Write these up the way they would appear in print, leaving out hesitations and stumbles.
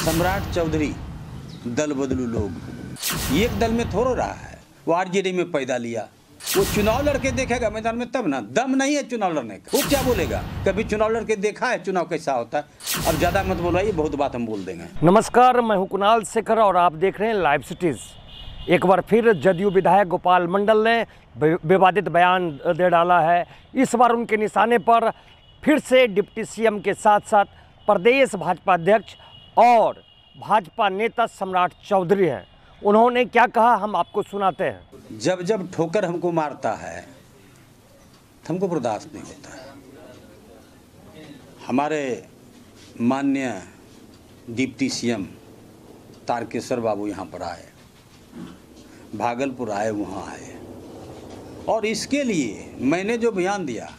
सम्राट चौधरी दल बदलू लोग एक दल में थोड़ा रहा है। वो आरजेडी में पैदा लिया, वो चुनाव लड़के देखेगा मैदान में तब ना। दम नहीं है चुनाव लड़ने का, वो क्या बोलेगा? कभी चुनाव लड़के देखा है चुनाव कैसा होता है? अब ज़्यादा मत बोलवाइए, बहुत बात हम बोल देंगे। नमस्कार, मैं हूं कुणाल शेखर और आप देख रहे हैं लाइव सिटीज़। एक बार फिर जदयू विधायक गोपाल मंडल ने विवादित बयान दे डाला है। इस बार उनके निशाने पर फिर से डिप्टी सीएम के साथ साथ प्रदेश भाजपा अध्यक्ष और भाजपा नेता सम्राट चौधरी हैं। उन्होंने क्या कहा हम आपको सुनाते हैं। जब जब ठोकर हमको मारता है तो हमको बर्दाश्त नहीं होता है। हमारे माननीय डिप्टी सीएम तारकेश्वर बाबू यहाँ पर आए, भागलपुर आए, वहाँ आए, और इसके लिए मैंने जो बयान दिया,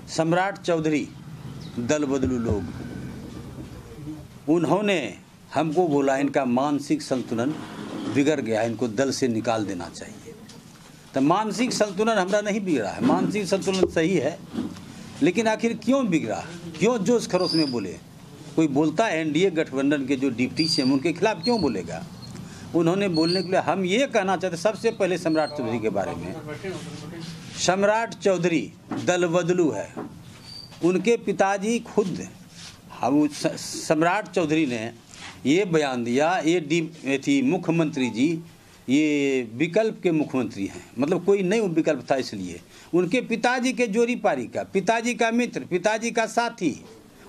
सम्राट चौधरी दल बदलू लोग, उन्होंने हमको बोला इनका मानसिक संतुलन बिगड़ गया, इनको दल से निकाल देना चाहिए। तो मानसिक संतुलन हमारा नहीं बिगड़ा है, मानसिक संतुलन सही है, लेकिन आखिर क्यों बिगड़ा, क्यों जोश खरोश में बोले? कोई बोलता है एनडीए गठबंधन के जो डिप्टी सीएम उनके खिलाफ क्यों बोलेगा? उन्होंने बोलने के लिए हम ये कहना चाहते सबसे पहले सम्राट चौधरी के बारे में। सम्राट चौधरी दल बदलू है, उनके पिताजी खुद हम सम्राट चौधरी ने ये बयान दिया, ये थी मुख्यमंत्री जी, ये विकल्प के मुख्यमंत्री हैं, मतलब कोई नहीं विकल्प था, इसलिए उनके पिताजी के जोरी पारी का, पिताजी का मित्र, पिताजी का साथी,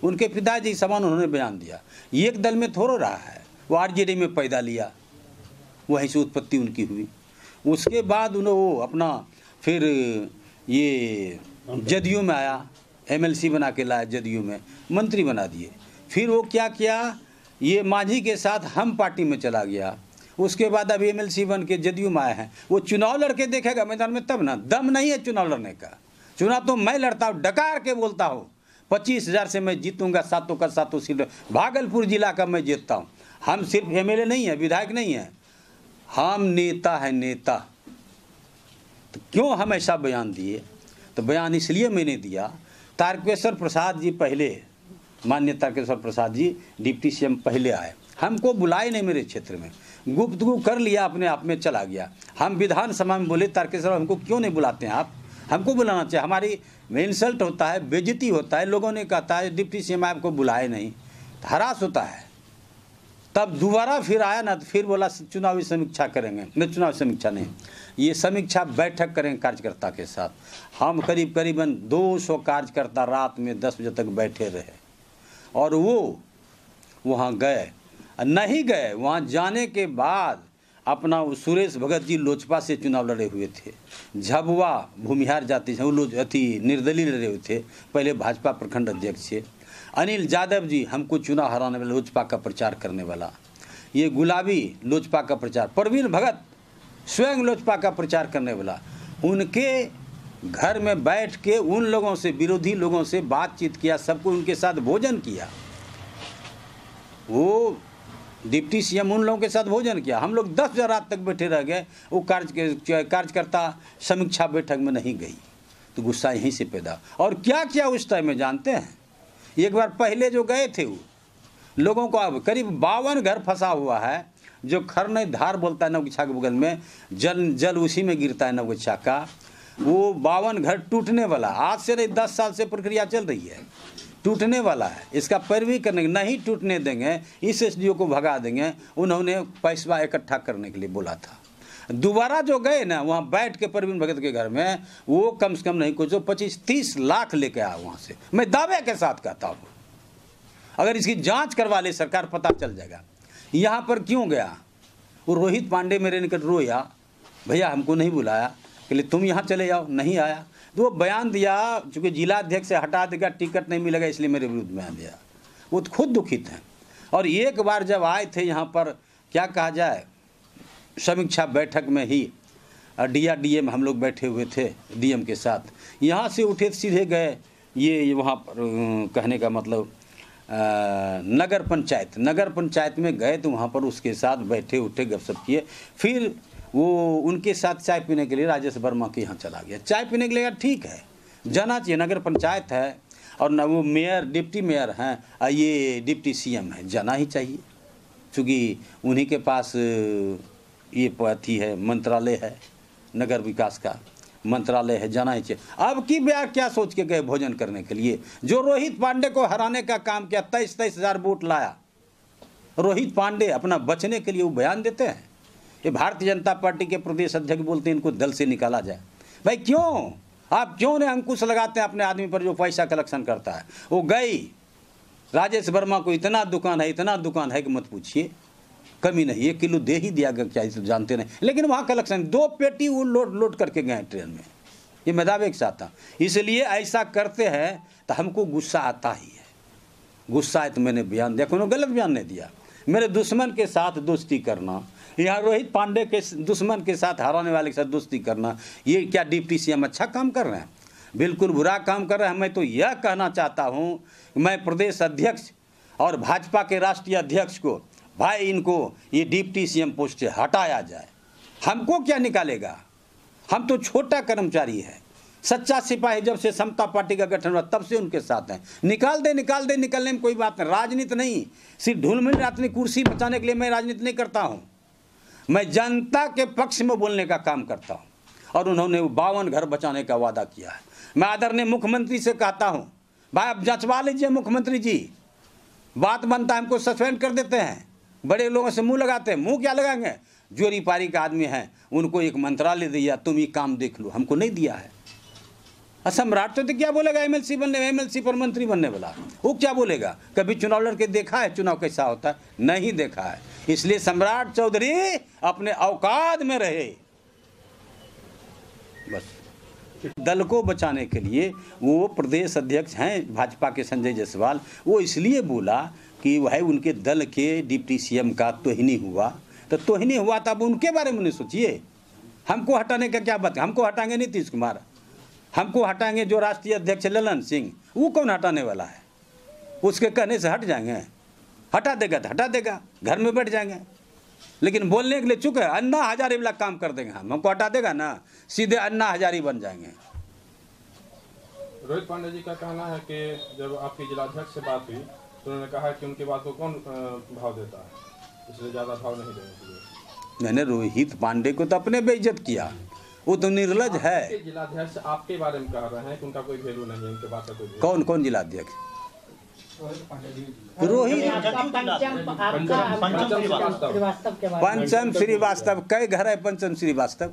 उनके पिताजी समान उन्होंने बयान दिया। एक दल में थोड़ा रहा है, वो आरजेडी में पैदा लिया, वहीं से उत्पत्ति उनकी हुई। उसके बाद उन्होंने वो अपना फिर ये जदयू में आया, एमएलसी बना के लाया, जदयू में मंत्री बना दिए। फिर वो क्या किया, ये मांझी के साथ हम पार्टी में चला गया। उसके बाद अभी एमएलसी बन के जदयू में आए हैं। वो चुनाव लड़के देखेगा मैदान में तब ना। दम नहीं है चुनाव लड़ने का। चुनाव तो मैं लड़ता हूँ, डकार के बोलता हूँ, 25,000 से मैं जीतूंगा, सातों का सातों सीट भागलपुर जिला का मैं जीतता हूँ। हम सिर्फ एमएलए नहीं है, विधायक नहीं है, हम नेता है, नेता। तो क्यों हम ऐसा बयान दिए? तो बयान इसलिए मैंने दिया, तारकेश्वर प्रसाद जी पहले, माननीय तारकेश्वर प्रसाद जी डिप्टी सीएम पहले आए, हमको बुलाए नहीं मेरे क्षेत्र में, गुफ्तगू कर लिया, अपने आप में चला गया। हम विधानसभा में बोले तारकेश्वर हमको क्यों नहीं बुलाते हैं आप? हमको बुलाना चाहिए, हमारी इंसल्ट होता है, बेइज्जती होता है, लोगों ने कहता है डिप्टी सीएम आपको बुलाए नहीं, तो हरास होता है। तब दोबारा फिर आया ना, तो फिर बोला चुनावी समीक्षा करेंगे। नहीं, चुनावी समीक्षा नहीं, ये समीक्षा बैठक करेंगे कार्यकर्ता के साथ। हम करीबन 200 कार्यकर्ता रात में 10 बजे तक बैठे रहे, और वो वहाँ गए नहीं गए। वहाँ जाने के बाद अपना सुरेश भगत जी लोजपा से चुनाव लड़े हुए थे, झबुआ भूमिहार जाति से वो निर्दलीय लड़े हुए थे, पहले भाजपा प्रखंड अध्यक्ष थे। अनिल यादव जी हमको चुनाव हराने वाला, लोजपा का प्रचार करने वाला, ये गुलाबी लोजपा का प्रचार, प्रवीण भगत स्वयं लोजपा का प्रचार करने वाला, उनके घर में बैठ के उन लोगों से, विरोधी लोगों से बातचीत किया, सबको उनके साथ भोजन किया। वो डिप्टी सीएम उन लोगों के साथ भोजन किया। हम लोग 10 बजे रात तक बैठे रह गए। वो कार्यकर्ता समीक्षा बैठक में नहीं गई, तो गुस्सा यहीं से पैदा। और क्या किया उस टाइम में जानते हैं? एक बार पहले जो गए थे वो लोगों को, अब करीब 52 घर फंसा हुआ है, जो खरनई धार बोलता है नवगछा के बगल में, जल उसी में गिरता है नवगछा का। वो 52 घर टूटने वाला, आज से नहीं 10 साल से प्रक्रिया चल रही है, टूटने वाला है। इसका पैरवी करने, नहीं टूटने देंगे, इस एसडीओ को भगा देंगे। उन्होंने पैसा इकट्ठा करने के लिए बोला था। दोबारा जो गए ना, वहाँ बैठ के प्रवीण भगत के घर में, वो कम से कम नहीं कुछ 25-30 लाख लेके आया वहाँ से। मैं दावे के साथ कहता हूँ, अगर इसकी जाँच करवा ले सरकार, पता चल जाएगा यहाँ पर क्यों गया। वो रोहित पांडे मेरे निकट रोया, भैया हमको नहीं बुलाया, कि तुम यहाँ चले जाओ, नहीं आया। तो वो बयान दिया, चूँकि जिला अध्यक्ष से हटा देगा, टिकट नहीं मिलेगा, इसलिए मेरे विरुद्ध बयान दिया। वो तो खुद दुखित हैं। और एक बार जब आए थे यहाँ पर, क्या कहा जाए, समीक्षा बैठक में ही डीआरडीए में हम लोग बैठे हुए थे डीएम के साथ, यहाँ से उठे सीधे गए ये वहाँ पर, कहने का मतलब नगर पंचायत में गए, तो वहाँ पर उसके साथ बैठे उठे, गपशप किए। फिर वो उनके साथ चाय पीने के लिए राजेश वर्मा के यहाँ चला गया। चाय पीने के लिए ठीक है, जाना चाहिए, नगर पंचायत है। और न वो मेयर डिप्टी मेयर हैं, ये डिप्टी सीएम है, जाना ही चाहिए, क्योंकि उन्हीं के पास ये अथी है, मंत्रालय है, नगर विकास का मंत्रालय है, जाना ही चाहिए। अब की ब्याह क्या सोच के गए भोजन करने के लिए? जो रोहित पांडे को हराने का काम किया, 23 हज़ार वोट लाया रोहित पांडे, अपना बचने के लिए वो बयान देते हैं। ये भारतीय जनता पार्टी के प्रदेश अध्यक्ष बोलते हैं इनको दल से निकाला जाए। भाई क्यों? आप क्यों ने अंकुश लगाते हैं अपने आदमी पर जो पैसा कलेक्शन करता है? वो गई राजेश वर्मा को इतना दुकान है कि मत पूछिए, कमी नहीं, 1 किलो दे ही दिया गया, क्या तो जानते नहीं, लेकिन वहाँ कलेक्शन 2 पेटी वो लोड करके गए ट्रेन में। ये मैं दावे के साथ था। इसलिए ऐसा करते हैं तो हमको गुस्सा आता ही है। गुस्सा है तो मैंने बयान दिया, कोनो गलत बयान नहीं दिया। मेरे दुश्मन के साथ दोस्ती करना, यहाँ रोहित पांडे के दुश्मन के साथ, हराने वाले के साथ दोस्ती करना, ये क्या डिप्टी सीएम अच्छा काम कर रहे हैं? बिल्कुल बुरा काम कर रहे हैं। मैं तो यह कहना चाहता हूँ, मैं प्रदेश अध्यक्ष और भाजपा के राष्ट्रीय अध्यक्ष को, भाई इनको ये डिप्टी सीएम पोस्ट से हटाया जाए। हमको क्या निकालेगा? हम तो छोटा कर्मचारी है। सच्चा सिपाही जब से समता पार्टी का गठन हुआ तब से उनके साथ हैं। निकाल दे, निकलने में कोई बात नहीं। राजनीति नहीं, सिर्फ ढुलमिल अपनी कुर्सी बचाने के लिए मैं राजनीति नहीं करता हूँ। मैं जनता के पक्ष में बोलने का काम करता हूँ। और उन्होंने 52 घर बचाने का वादा किया है। मैं आदरणीय मुख्यमंत्री से कहता हूँ, भाई अब जंचवा लीजिए मुख्यमंत्री जी। बात बनता है, हमको सस्पेंड कर देते हैं, बड़े लोगों से मुंह लगाते हैं। मुंह क्या लगाएंगे? जोरी पारी का आदमी है, उनको एक मंत्रालय दिया, तुम ये काम देख लो, हमको नहीं दिया है। सम्राट तो क्या बोलेगा? एमएलसी पर मंत्री बनने वाला, वो क्या बोलेगा? कभी चुनाव लड़के देखा है? चुनाव कैसा होता है? नहीं देखा है। इसलिए सम्राट चौधरी अपने औकात में रहे। बस दल को बचाने के लिए वो प्रदेश अध्यक्ष हैं भाजपा के संजय जायसवाल, वो इसलिए बोला कि वह उनके दल के डिप्टी सीएम का तोहिनी हुआ। तो तोहिनी हुआ तब उनके बारे में नहीं सोचिए। हमको हटाने का क्या बात है? हमको हटाएंगे नीतीश कुमार, हमको हटाएंगे जो राष्ट्रीय अध्यक्ष ललन सिंह, वो कौन हटाने वाला है? उसके कहने से हट जाएंगे? हटा देगा तो हटा देगा, घर में बैठ जाएंगे। लेकिन बोलने के लिए चुप है। अन्ना हजारी वाला काम कर देंगे हम, हमको हटा देगा ना, सीधे अन्ना हजारी बन जाएंगे। रोहित पांडे जी का कहना है कि जब आपकी जिलाध्यक्ष से बात हुई तो उन्होंने कहा कि उनकी बात को कौन भाव देता है, इसलिए ज़्यादा भाव नहीं देने के लिए। मैंने रोहित पांडे को तो अपने बेइज्जत किया, वो तो निर्लज है। जिलाध्यक्ष आपके बारे में कह रहे हैं कि उनका कोई वैल्यू नहीं है, उनके बात का कोई। कौन जिलाध्यक्ष? रोहित पंचम श्रीवास्तव। कई घर है पंचम श्रीवास्तव?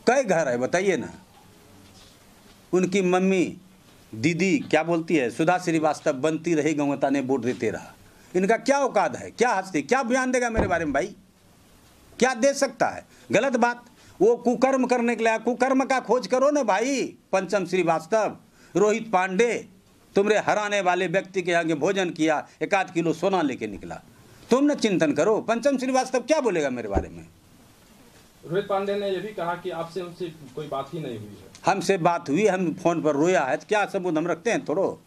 कई घर है बताइए ना? उनकी मम्मी दीदी क्या बोलती है? सुधा श्रीवास्तव बनती रही, गंगवता ने वोट देते रहा। इनका क्या औकात है? क्या हस्ती? क्या बयान देगा मेरे बारे में? भाई क्या दे सकता है? गलत बात। वो कुकर्म करने के लिए, कुकर्म का खोज करो ना भाई। पंचम श्रीवास्तव, रोहित पांडे, तुमरे हराने वाले व्यक्ति के आगे भोजन किया, 1 किलो सोना लेके निकला। तुम न चिंतन करो। पंचम श्रीवास्तव क्या बोलेगा मेरे बारे में? रोहित पांडे ने यह भी कहा कि आपसे उनसे कोई बात ही नहीं हुई है। हमसे बात हुई, हम फोन पर रोया है, तो क्या सबूत हम रखते हैं? थोड़ो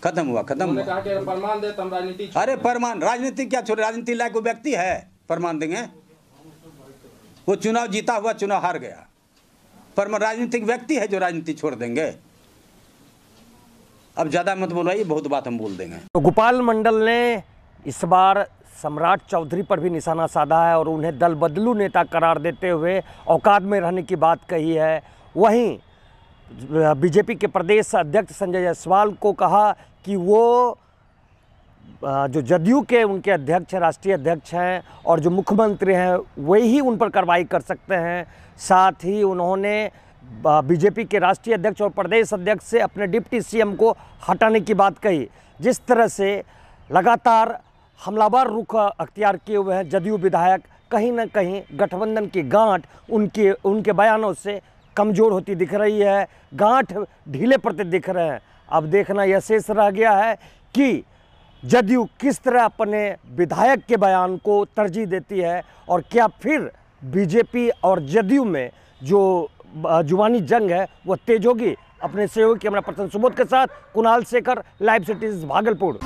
खत्म हुआ, खत्म हुआ। कहा कि प्रमाण दे तम राजनीति। अरे प्रमाण, राजनीति क्या छोड़े? राजनीति लायक वो व्यक्ति है, प्रमाण देंगे? वो चुनाव जीता हुआ, चुनाव हार गया। पर राजनीतिक व्यक्ति है जो राजनीति छोड़ देंगे? अब ज़्यादा मत बोलवाइए, बहुत बात हम बोल देंगे। तो गोपाल मंडल ने इस बार सम्राट चौधरी पर भी निशाना साधा है और उन्हें दल बदलू नेता करार देते हुए औकात में रहने की बात कही है। वहीं बीजेपी के प्रदेश अध्यक्ष संजय जायसवाल को कहा कि वो जो जदयू के उनके अध्यक्ष राष्ट्रीय अध्यक्ष हैं और जो मुख्यमंत्री हैं वही उन पर कार्रवाई कर सकते हैं। साथ ही उन्होंने बीजेपी के राष्ट्रीय अध्यक्ष और प्रदेश अध्यक्ष से अपने डिप्टी सीएम को हटाने की बात कही। जिस तरह से लगातार हमलावर रुख अख्तियार किए हुए हैं जदयू विधायक, कहीं ना कहीं गठबंधन की गांठ उनके बयानों से कमज़ोर होती दिख रही है, गांठ ढीले पड़ते दिख रहे हैं। अब देखना यह शेष रह गया है कि जदयू किस तरह अपने विधायक के बयान को तरजीह देती है और क्या फिर बीजेपी और जदयू में जो जुबानी जंग है वो तेज होगी। अपने सहयोगी कैमरा पर्सन सुबोध के साथ कुणाल शेखर, लाइव सिटीज भागलपुर।